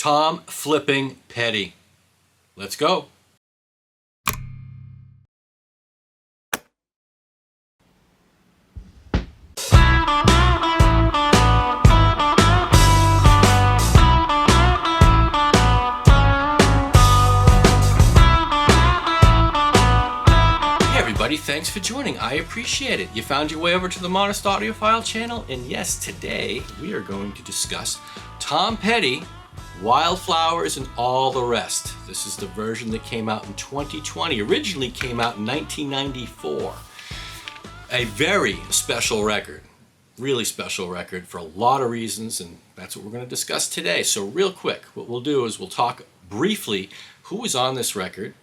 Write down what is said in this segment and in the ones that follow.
Tom Flipping Petty. Let's go. Thanks for joining. I appreciate it. You found your way over to the Modest Audiophile channel, and yes, today we are going to discuss Tom Petty, Wildflowers and All the Rest. This is the version that came out in 2020. Originally came out in 1994. A very special record. Really special record for a lot of reasons, and that's what we're going to discuss today. So real quick, what we'll do is we'll talk briefly who was on this record,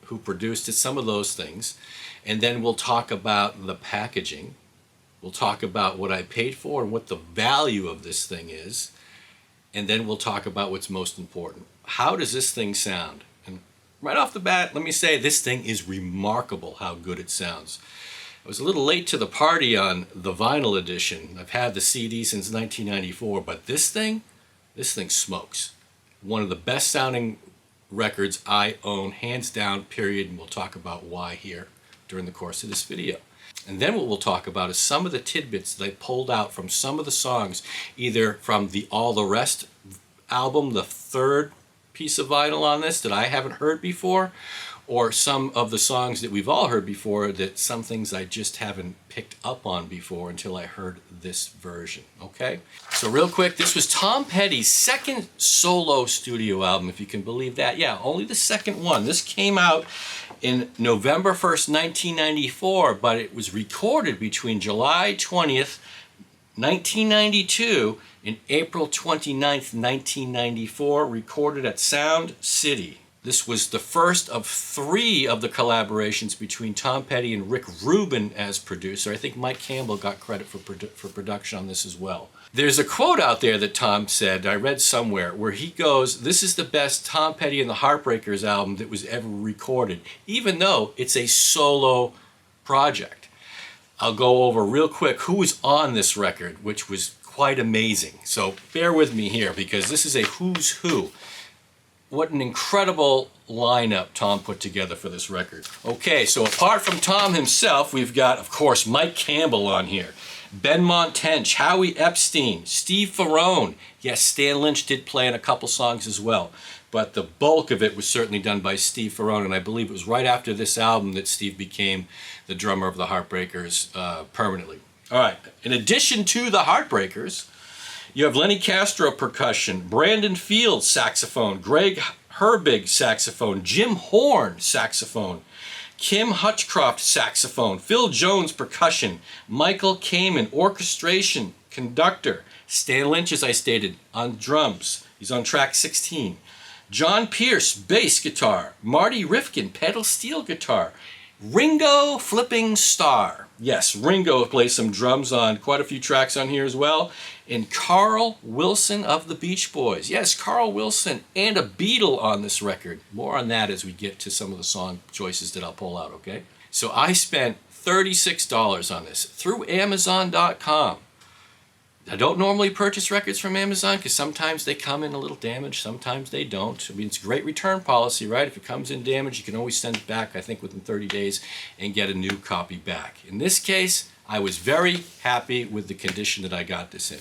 who produced it, some of those things. And then we'll talk about the packaging. We'll talk about what I paid for and what the value of this thing is. And then we'll talk about what's most important. How does this thing sound? And right off the bat, let me say this thing is remarkable how good it sounds. I was a little late to the party on the vinyl edition. I've had the CD since 1994, but this thing smokes. One of the best sounding records I own, hands down, period. And we'll talk about why here during the course of this video. And then what we'll talk about is some of the tidbits that I pulled out from some of the songs, either from the All the Rest album, the third piece of vinyl on this that I haven't heard before, or some of the songs that we've all heard before that some things I just haven't picked up on before until I heard this version, okay? So real quick, this was Tom Petty's second solo studio album, if you can believe that. Yeah, only the second one. This came out in November 1st, 1994, but it was recorded between July 20th, 1992 and April 29th, 1994, recorded at Sound City. This was the first of 3 of the collaborations between Tom Petty and Rick Rubin as producer. I think Mike Campbell got credit for production on this as well. There's a quote out there that Tom said, I read somewhere, where he goes, "This is the best Tom Petty and the Heartbreakers album that was ever recorded," even though it's a solo project. I'll go over real quick who was on this record, which was quite amazing. So bear with me here, because this is a who's who. What an incredible lineup Tom put together for this record. Okay, so apart from Tom himself, we've got, of course, Mike Campbell on here, Ben Montench, Howie Epstein, Steve Ferrone. Yes, Stan Lynch did play in a couple songs as well, but the bulk of it was certainly done by Steve Ferrone, and I believe it was right after this album that Steve became the drummer of the Heartbreakers permanently. All right, in addition to the Heartbreakers, you have Lenny Castro percussion, Brandon Fields saxophone, Greg Herbig saxophone, Jim Horn saxophone, Kim Hutchcroft saxophone, Phil Jones percussion, Michael Kamen orchestration, conductor, Stan Lynch, as I stated, on drums. He's on track 16. John Pierce bass guitar, Marty Rifkin pedal steel guitar, Ringo Flipping Starr. Yes, Ringo plays some drums on quite a few tracks on here as well. And Carl Wilson of the Beach Boys. Yes, Carl Wilson and a Beatle on this record. More on that as we get to some of the song choices that I'll pull out, okay? So I spent $36 on this through Amazon.com. I don't normally purchase records from Amazon because sometimes they come in a little damaged, sometimes they don't. I mean, it's a great return policy, right? If it comes in damaged, you can always send it back, I think, within 30 days and get a new copy back. In this case, I was very happy with the condition that I got this in.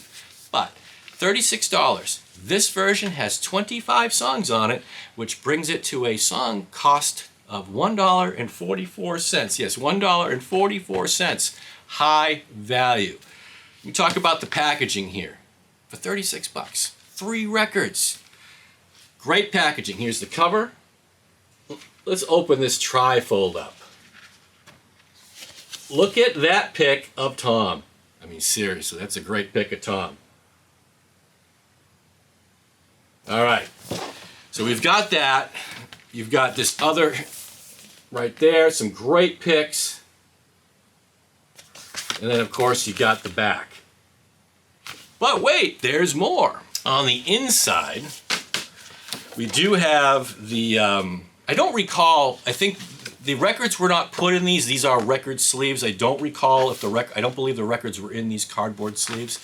But $36. This version has 25 songs on it, which brings it to a song cost of $1.44. Yes, $1.44. High value. We talk about the packaging here. For 36 bucks, 3 records. Great packaging. Here's the cover. Let's open this trifold up. Look at that pic of Tom. I mean, seriously, that's a great pic of Tom. All right, so we've got that. You've got this other right there, some great pics. And then, of course, you got the back. But wait, there's more. On the inside, we do have the, I don't recall, I think the records were not put in these. These are record sleeves. I don't recall if I don't believe the records were in these cardboard sleeves.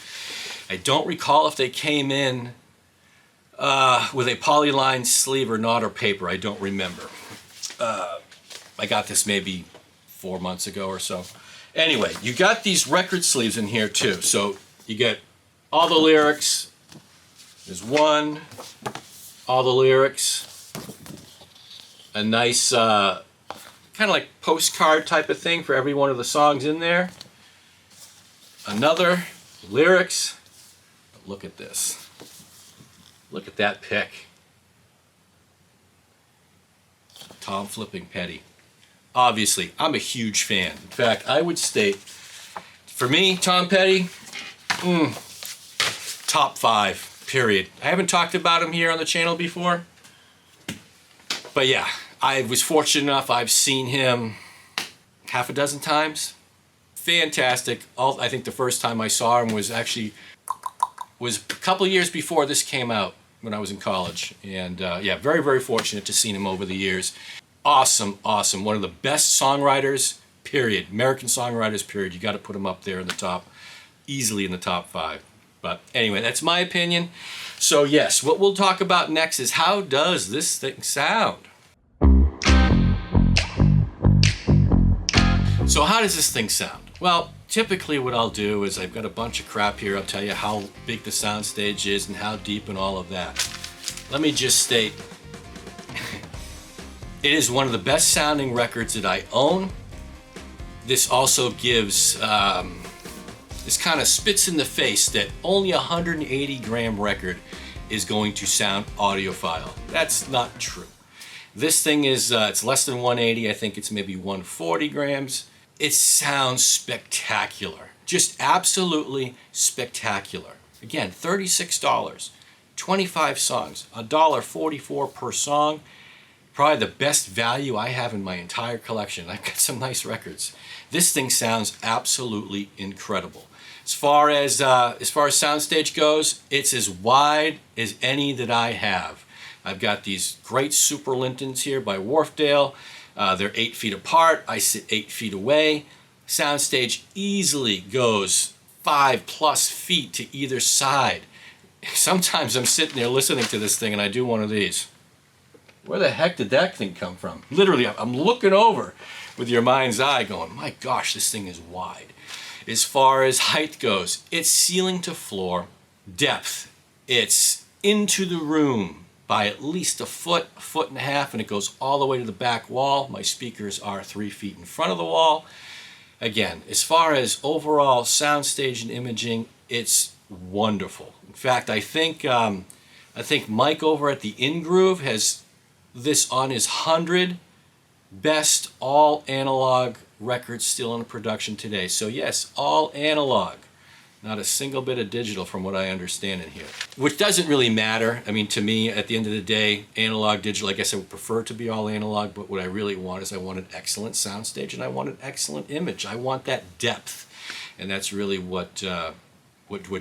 I don't recall if they came in with a polyline sleeve or not, or paper, I don't remember. I got this maybe 4 months ago or so. Anyway, you got these record sleeves in here too. So you get all the lyrics. There's one, all the lyrics. A nice kind of like postcard type of thing for every one of the songs in there. Another, lyrics. Look at this. Look at that pick. Tom flipping Petty. Obviously, I'm a huge fan. In fact, I would state, for me, Tom Petty, top 5, period. I haven't talked about him here on the channel before. But yeah, I was fortunate enough, I've seen him half a dozen times. Fantastic. I think the first time I saw him was a couple of years before this came out, when I was in college. And yeah, very, very fortunate to see him over the years. Awesome, awesome. One of the best songwriters, period. American songwriters, period. You got to put him up there in the top, easily in the top 5. But anyway, that's my opinion. So yes, what we'll talk about next is how does this thing sound? So how does this thing sound? Well, typically what I'll do is I've got a bunch of crap here. I'll tell you how big the soundstage is and how deep and all of that. Let me just state, it is one of the best sounding records that I own. This also gives, this kind of spits in the face that only a 180 gram record is going to sound audiophile. That's not true. This thing is, it's less than 180. I think it's maybe 140 grams. It sounds spectacular. Just absolutely spectacular. Again, $36, 25 songs, $1.44 per song. Probably the best value I have in my entire collection. I've got some nice records. This thing sounds absolutely incredible. As far as soundstage goes, it's as wide as any that I have. I've got these great super Lintons here by Wharfedale. They're 8 feet apart. I sit 8 feet away. Soundstage easily goes 5+ feet to either side. Sometimes I'm sitting there listening to this thing and I do one of these. Where the heck did that thing come from? Literally, I'm looking over with your mind's eye going, my gosh, this thing is wide. As far as height goes, it's ceiling to floor. Depth, it's into the room by at least a foot and a half, and it goes all the way to the back wall. My speakers are 3 feet in front of the wall. Again, as far as overall soundstage and imaging, it's wonderful. In fact, I think Mike over at the In Groove has this on his 100 best all analog records still in production today. So yes, all analog. Not a single bit of digital from what I understand in here. Which doesn't really matter. I mean, to me, at the end of the day, analog, digital, I guess I would prefer to be all analog, but what I really want is I want an excellent soundstage and I want an excellent image. I want that depth. And that's really what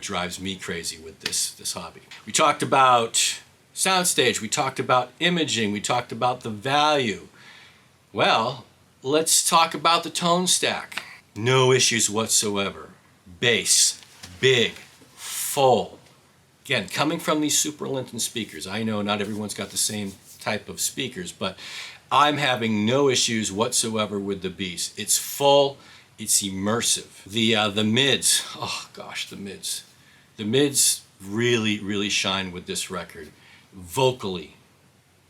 drives me crazy with this hobby. We talked about soundstage, we talked about imaging, we talked about the value. Well, let's talk about the tone stack. No issues whatsoever. Bass. Big, full. Again, coming from these super Linton speakers, I know not everyone's got the same type of speakers, but I'm having no issues whatsoever with the bass. It's full, it's immersive. The mids, oh gosh, the mids. The mids really, really shine with this record. Vocally,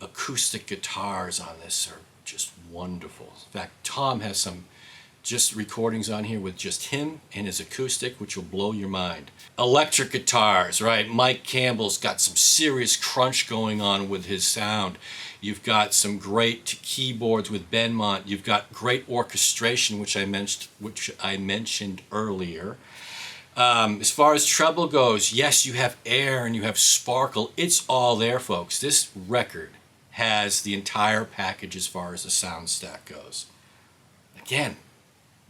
acoustic guitars on this are just wonderful. In fact, Tom has some just recordings on here with just him and his acoustic, which will blow your mind. Electric guitars, right? Mike Campbell's got some serious crunch going on with his sound. You've got some great keyboards with Benmont. You've got great orchestration, which I mentioned earlier. As far as treble goes, yes, you have air and you have sparkle. It's all there, folks. This record has the entire package as far as the sound stack goes. Again,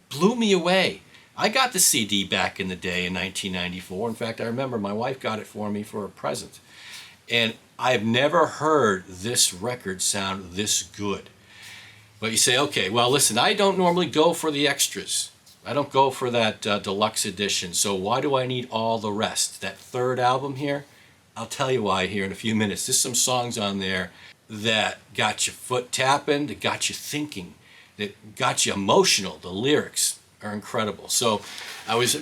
blew me away. I got the CD back in the day in 1994. In fact, I remember my wife got it for me for a present. And I've never heard this record sound this good. But you say, okay, well, listen, I don't normally go for the extras. I don't go for that deluxe edition. So why do I need all the rest? That third album here, I'll tell you why here in a few minutes. There's some songs on there that got your foot tapping, that got you thinking, that got you emotional. The lyrics are incredible. So I was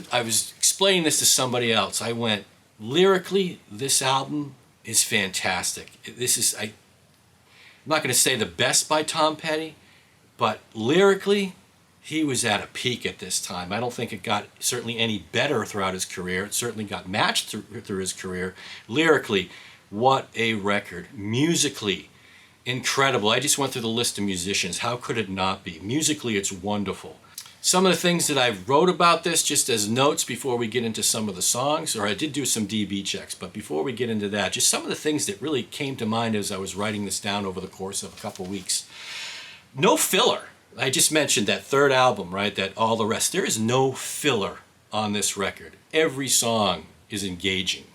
explaining this to somebody else. I went, lyrically, this album is fantastic. This is, I'm not going to say the best by Tom Petty, but lyrically, he was at a peak at this time. I don't think it got certainly any better throughout his career. It certainly got matched through his career. Lyrically, what a record. Musically, incredible. I just went through the list of musicians. How could it not be? Musically, it's wonderful. Some of the things that I wrote about this just as notes before we get into some of the songs, or I did do some DB checks, but before we get into that, just some of the things that really came to mind as I was writing this down over the course of a couple weeks. No filler. I just mentioned that third album, right? That All the Rest. There is no filler on this record. Every song is engaging.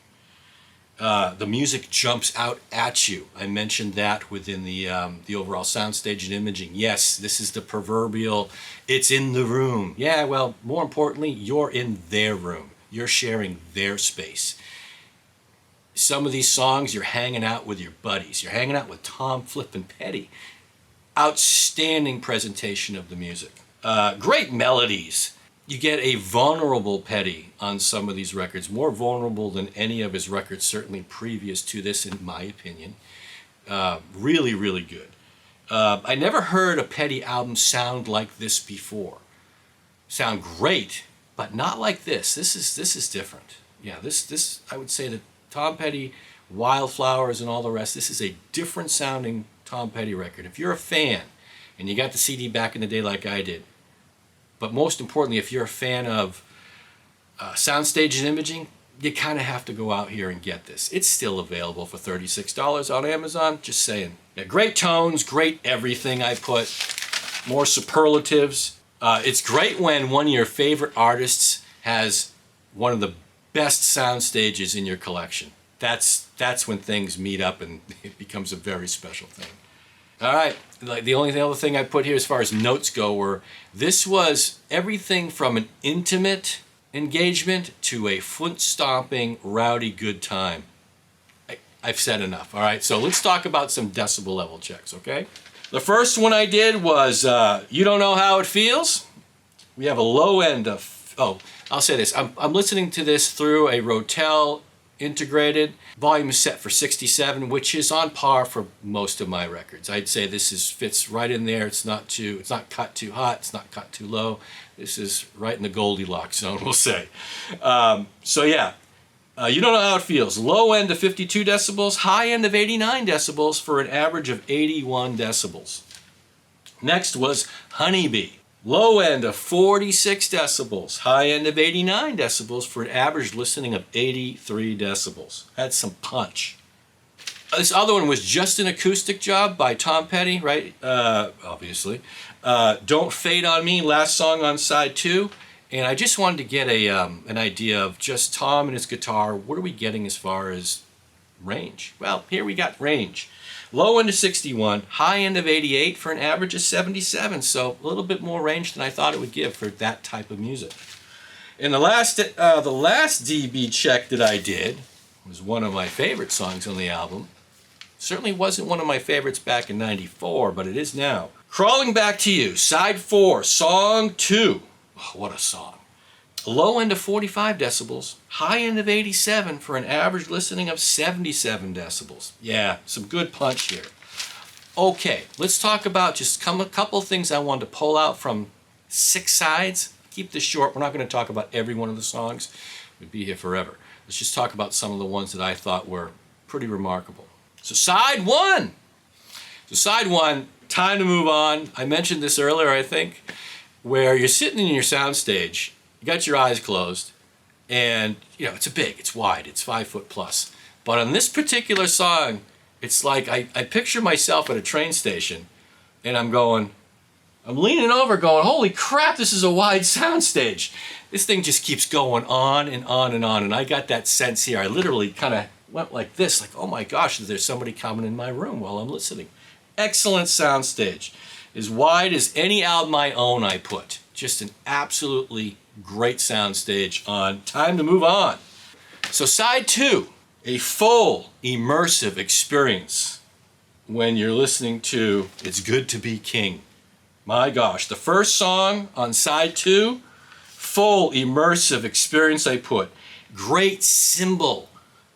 The music jumps out at you. I mentioned that within the overall soundstage and imaging. Yes, this is the proverbial, it's in the room. Yeah, well, more importantly, you're in their room. You're sharing their space. Some of these songs, you're hanging out with your buddies. You're hanging out with Tom Flippin' Petty. Outstanding presentation of the music. Great melodies. You get a vulnerable Petty on some of these records, more vulnerable than any of his records, certainly previous to this, in my opinion. Really, really good. I never heard a Petty album sound like this before. Sound great, but not like this. This is different. Yeah, this I would say that Tom Petty, Wildflowers, and All the Rest, this is a different sounding Tom Petty record. If you're a fan, and you got the CD back in the day like I did, but most importantly, if you're a fan of soundstage and imaging, you kind of have to go out here and get this. It's still available for $36 on Amazon, just saying. Yeah, great tones, great everything I put, more superlatives. It's great when one of your favorite artists has one of the best sound stages in your collection. That's when things meet up and it becomes a very special thing. All right, like the only other thing I put here as far as notes go were, this was everything from an intimate engagement to a foot-stomping, rowdy good time. I've said enough, all right? So let's talk about some decibel level checks, okay? The first one I did was, You Don't Know How It Feels. We have a low end of, I'll say this. I'm listening to this through a Rotel integrated. Volume is set for 67, which is on par for most of my records. I'd say this fits right in there. It's not cut too hot, it's not cut too low. This is right in the Goldilocks zone, we'll say. So yeah, You Don't Know How It Feels. Low end of 52 decibels, high end of 89 decibels for an average of 81 decibels. Next was Honeybee. Low end of 46 decibels, high end of 89 decibels for an average listening of 83 decibels. That's some punch. This other one was just an acoustic job by Tom Petty, right? Obviously. Don't Fade on Me, last song on side 2. And I just wanted to get an idea of just Tom and his guitar. What are we getting as far as range? Well, here we got range. Low end of 61, high end of 88 for an average of 77. So a little bit more range than I thought it would give for that type of music. And the last DB check that I did was one of my favorite songs on the album. Certainly wasn't one of my favorites back in '94, but it is now. Crawling Back to You, side 4, song 2. Oh, what a song. Low end of 45 decibels, high end of 87 for an average listening of 77 decibels. Yeah, some good punch here. Okay, let's talk about just a couple things I wanted to pull out from 6 sides. Keep this short. We're not going to talk about every one of the songs. We'd be here forever. Let's just talk about some of the ones that I thought were pretty remarkable. So side 1. So side 1, Time to Move On. I mentioned this earlier, I think, where you're sitting in your soundstage. You got your eyes closed, and it's wide, it's 5 foot plus. But on this particular song, it's like I picture myself at a train station, and I'm leaning over going, holy crap, this is a wide soundstage. This thing just keeps going on and on and on, and I got that sense here. I literally kind of went like this, like, oh my gosh, is there somebody coming in my room while I'm listening? Excellent soundstage. As wide as any album I own I put. Just an absolutely great soundstage on Time to Move On. So side 2, A full immersive experience when you're listening to It's Good to Be King. My gosh, the first song on side 2, full immersive experience I put. Great cymbal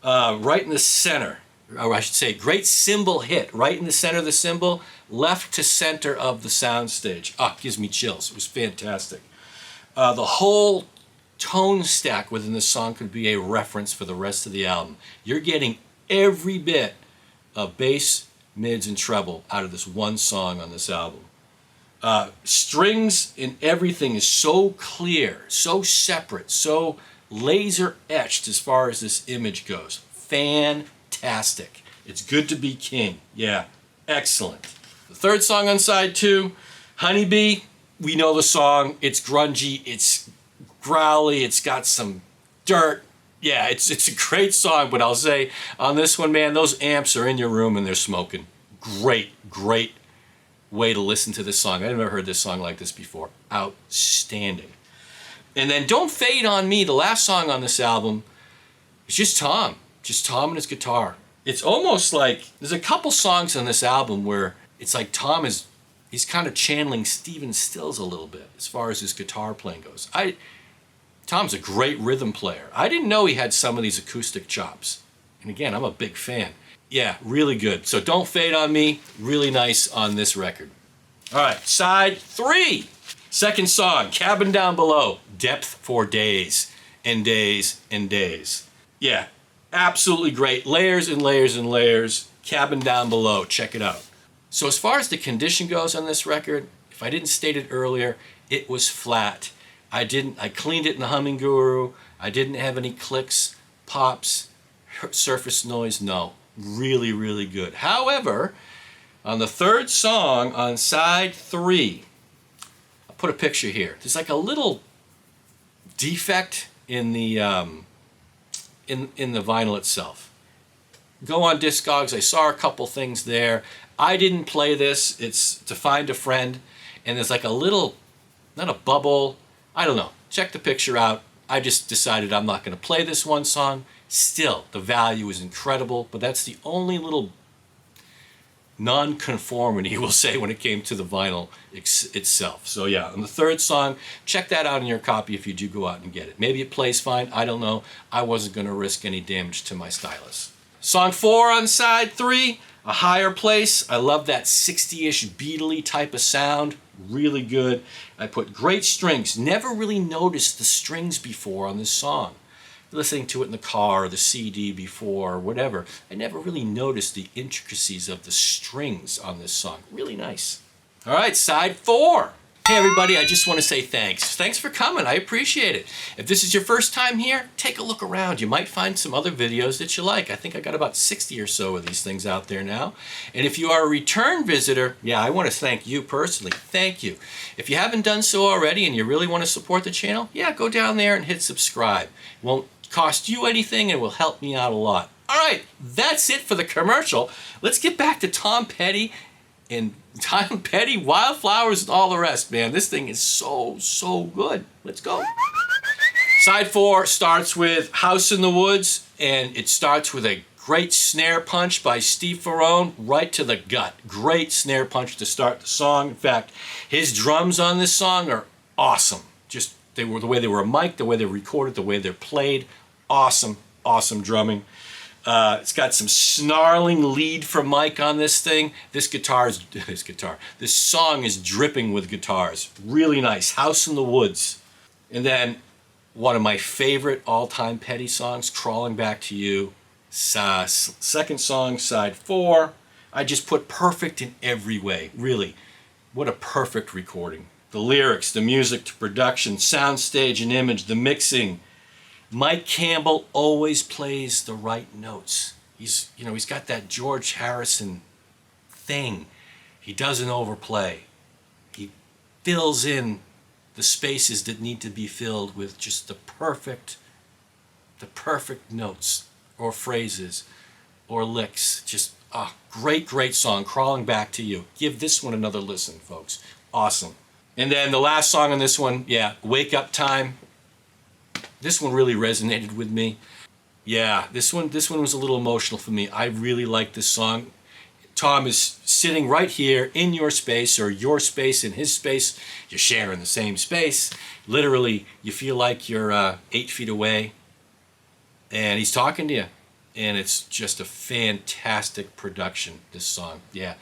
right in the center, or I should say great cymbal hit right in the center of the cymbal, left to center of the soundstage. Ah, gives me chills. It was fantastic. The whole tone stack within the song could be a reference for the rest of the album. You're getting every bit of bass, mids, and treble out of this one song on this album. Strings and everything is so clear, so separate, so laser etched as far as this image goes. Fantastic. It's Good to Be King. Yeah, excellent. The third song on side 2, Honeybee. We know the song. It's grungy, it's growly, it's got some dirt. Yeah, it's a great song, but I'll say on this one, man, those amps are in your room and they're smoking. Great way to listen to this song. I've never heard this song like this before. Outstanding. And then Don't Fade on Me, the last song on this album, it's just Tom and his guitar. It's almost like, there's a couple songs on this album where it's like he's kind of channeling Stephen Stills a little bit as far as his guitar playing goes. Tom's a great rhythm player. I didn't know he had some of these acoustic chops. And again, I'm a big fan. Yeah, really good. So Don't Fade on Me, really nice on this record. All right, side 3. Second song, Cabin Down Below, Depth for Days and Days and Days. Yeah, absolutely great. Layers and layers and layers. Cabin Down Below, check it out. So as far as the condition goes on this record, if I didn't state it earlier, it was flat. I cleaned it in the Humming Guru. I didn't have any clicks, pops, surface noise, no. Really, really good. However, on the third song on side 3, I'll put a picture here. There's like a little defect in the in the vinyl itself. Go on Discogs. I saw a couple things there. I didn't play this. It's To Find a Friend, and there's like a little, not a bubble. I don't know. Check the picture out. I just decided I'm not going to play this one song. Still, the value is incredible, but that's the only little non-conformity, we'll say, when it came to the vinyl itself. So yeah, on the third song, check that out in your copy if you do go out and get it. Maybe it plays fine, I don't know. I wasn't going to risk any damage to my stylus. Song 4 on side 3, A Higher Place. I love that 60-ish Beatley type of sound. Really good. I put great strings. Never really noticed the strings before on this song. Listening to it in the car or the CD before or whatever, I never really noticed the intricacies of the strings on this song. Really nice. All right, side 4. Hey everybody, I just want to say thanks. Thanks for coming, I appreciate it. If this is your first time here, take a look around. You might find some other videos that you like. I think I got about 60 or so of these things out there now. And if you are a return visitor, yeah, I want to thank you personally. Thank you. If you haven't done so already and you really want to support the channel, yeah, go down there and hit subscribe. It won't cost you anything and will help me out a lot. All right, that's it for the commercial. Let's get back to Tom Petty and Wildflowers and All the Rest, man. This thing is so good. Let's go. Side 4 starts with House in the Woods, and it starts with a great snare punch by Steve Ferrone right to the gut. Great snare punch to start the song. In fact, his drums on this song are awesome. Just the way they were mic'd, the way they were recorded, the way they're played. Awesome drumming. It's got some snarling lead from Mike on this thing. This song is dripping with guitars. Really nice. House in the Woods. And then one of my favorite all-time Petty songs, Crawling Back to You. Second song, side 4. I just put perfect in every way. Really, what a perfect recording. The lyrics, the music, the production, soundstage and image, the mixing. Mike Campbell always plays the right notes. He's got that George Harrison thing. He doesn't overplay. He fills in the spaces that need to be filled with just the perfect notes or phrases or licks. Just a great song, Crawling Back to You. Give this one another listen, folks. Awesome. And then the last song on this one, yeah, Wake Up Time. This one really resonated with me. Yeah, this one was a little emotional for me. I really like this song. Tom is sitting right here in your space, or your space in his space. You're sharing the same space. Literally, you feel like you're 8 feet away, and he's talking to you. And it's just a fantastic production, this song. Yeah.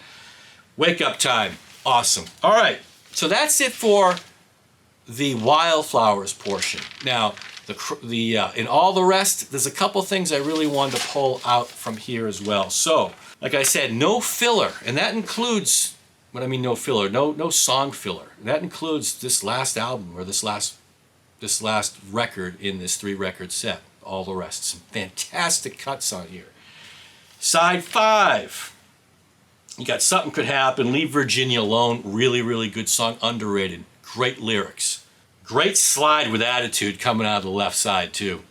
Wake Up Time. Awesome. All right. So that's it for the Wildflowers portion. Now, in all the rest, there's a couple things I really wanted to pull out from here as well. So, like I said, no filler, and that includes, what I mean no filler, no song filler. That includes this last album, or this last record in this 3-record set. All the rest. Some fantastic cuts on here. Side 5. You got Something Could Happen, Leave Virginia Alone. Really, really good song. Underrated. Great lyrics. Great slide with attitude coming out of the left side, too.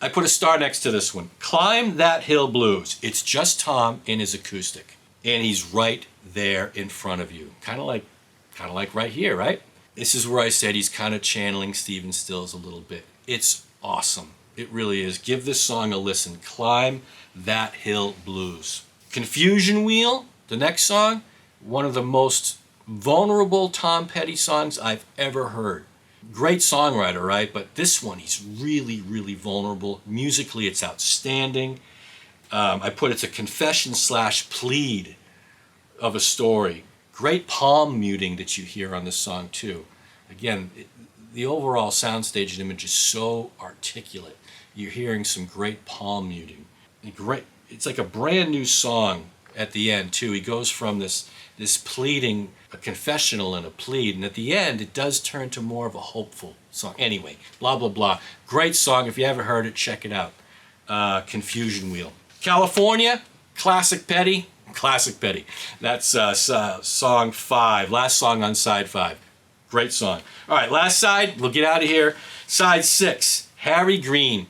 I put a star next to this one. Climb That Hill Blues. It's just Tom in his acoustic. And he's right there in front of you. Kind of like right here, right? This is where I said he's kind of channeling Stephen Stills a little bit. It's awesome. It really is. Give this song a listen. Climb That Hill Blues. Confusion Wheel, the next song, one of the most vulnerable Tom Petty songs I've ever heard. Great songwriter, right? But this one, he's really, really vulnerable. Musically, it's outstanding. I put it's a confession/plead of a story. Great palm muting that you hear on this song, too. Again, the overall soundstage and image is so articulate. You're hearing some great palm muting. It's like a brand new song at the end too. He goes from this pleading, a confessional and a plead, and at the end it does turn to more of a hopeful song. Anyway, blah blah blah. Great song. If you haven't heard it, check it out. Confusion Wheel. California, classic Petty. Classic Petty. That's song 5. Last song on side 5. Great song. All right, last side. We'll get out of here. Side 6. Harry Green.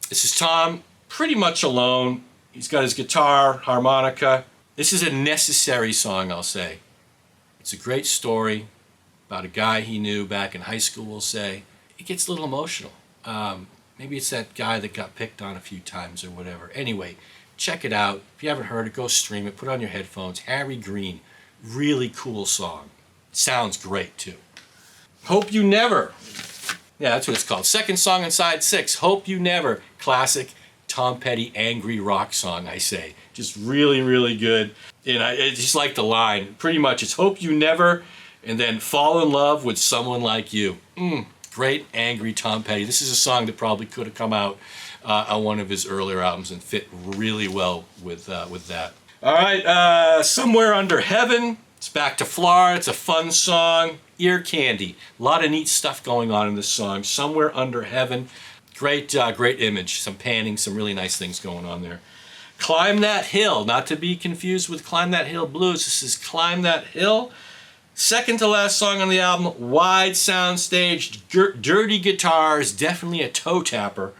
This is Tom pretty much alone. He's got his guitar, harmonica. This is a necessary song, I'll say. It's a great story about a guy he knew back in high school, we'll say. It gets a little emotional. Maybe it's that guy that got picked on a few times or whatever. Anyway, check it out. If you haven't heard it, go stream it. Put it on your headphones. Harry Green. Really cool song. Sounds great, too. Hope You Never. Yeah, that's what it's called. Second song on side 6. Hope You Never. Classic Tom Petty angry rock song, I say. Just really, really good. And I just like the line. Pretty much it's hope you never, and then fall in love with someone like you. Great angry Tom Petty. This is a song that probably could have come out on one of his earlier albums and fit really well with that. All right, Somewhere Under Heaven. It's back to Florida. It's a fun song. Ear candy. A lot of neat stuff going on in this song. Somewhere Under Heaven. Great image. Some panning, some really nice things going on there. Climb That Hill. Not to be confused with Climb That Hill Blues. This is Climb That Hill. Second to last song on the album. Wide soundstage. Dirty guitars. Definitely a toe tapper.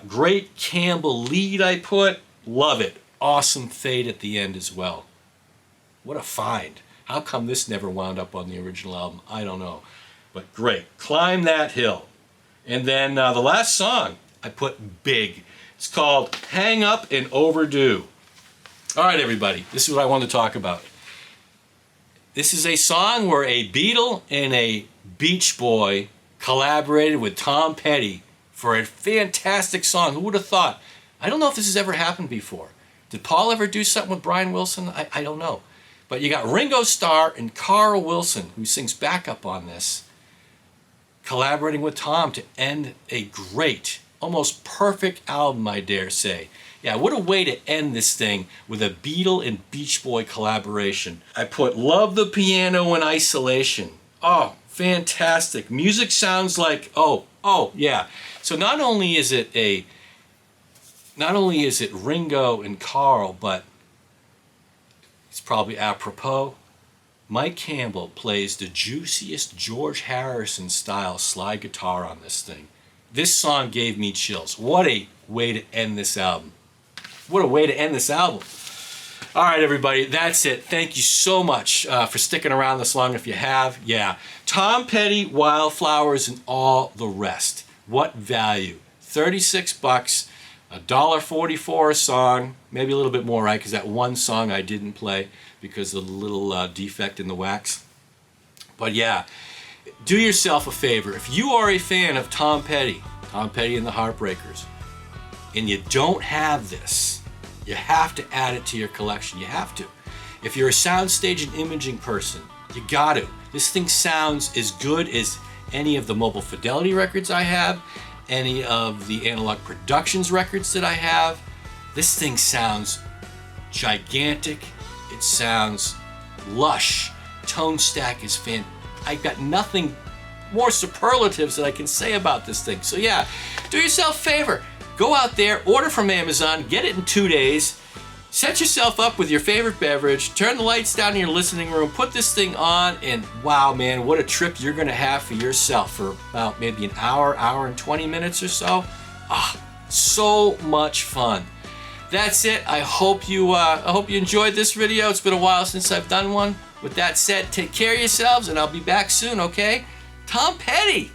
Great Campbell lead I put. Love it. Awesome fade at the end as well. What a find. How come this never wound up on the original album? I don't know. But great. Climb That Hill. And then the last song I put big. It's called Hang Up and Overdue. All right, everybody. This is what I want to talk about. This is a song where a Beatle and a Beach Boy collaborated with Tom Petty for a fantastic song. Who would have thought? I don't know if this has ever happened before. Did Paul ever do something with Brian Wilson? I don't know. But you got Ringo Starr and Carl Wilson, who sings backup on this, collaborating with Tom to end a great, almost perfect album, I dare say. Yeah, what a way to end this thing with a Beatle and Beach Boy collaboration. I put Love the Piano in Isolation. Oh, fantastic. Music sounds like, oh, yeah. So not only is it Ringo and Carl, but it's probably apropos. Mike Campbell plays the juiciest George Harrison style slide guitar on this thing. This song gave me chills. What a way to end this album. What a way to end this album. All right, everybody, that's it. Thank you so much for sticking around this long if you have. Yeah. Tom Petty, Wildflowers, and All the Rest. What value. $36, $1.44 a song, maybe a little bit more, right? Because that one song I didn't play because of the little defect in the wax. But yeah, do yourself a favor. If you are a fan of Tom Petty and the Heartbreakers, and you don't have this, you have to add it to your collection. You have to. If you're a soundstage and imaging person, you got to. This thing sounds as good as any of the Mobile Fidelity records I have, any of the Analog Productions records that I have. This thing sounds gigantic. It sounds lush. Tone stack is fantastic. I've got nothing more superlatives that I can say about this thing. So yeah, do yourself a favor. Go out there, order from Amazon, get it in 2 days, set yourself up with your favorite beverage, turn the lights down in your listening room, put this thing on, and wow, man, what a trip you're gonna have for yourself for about maybe an hour, hour and 20 minutes or so. So much fun. That's it. I hope you enjoyed this video. It's been a while since I've done one. With that said, take care of yourselves, and I'll be back soon, okay? Tom Petty!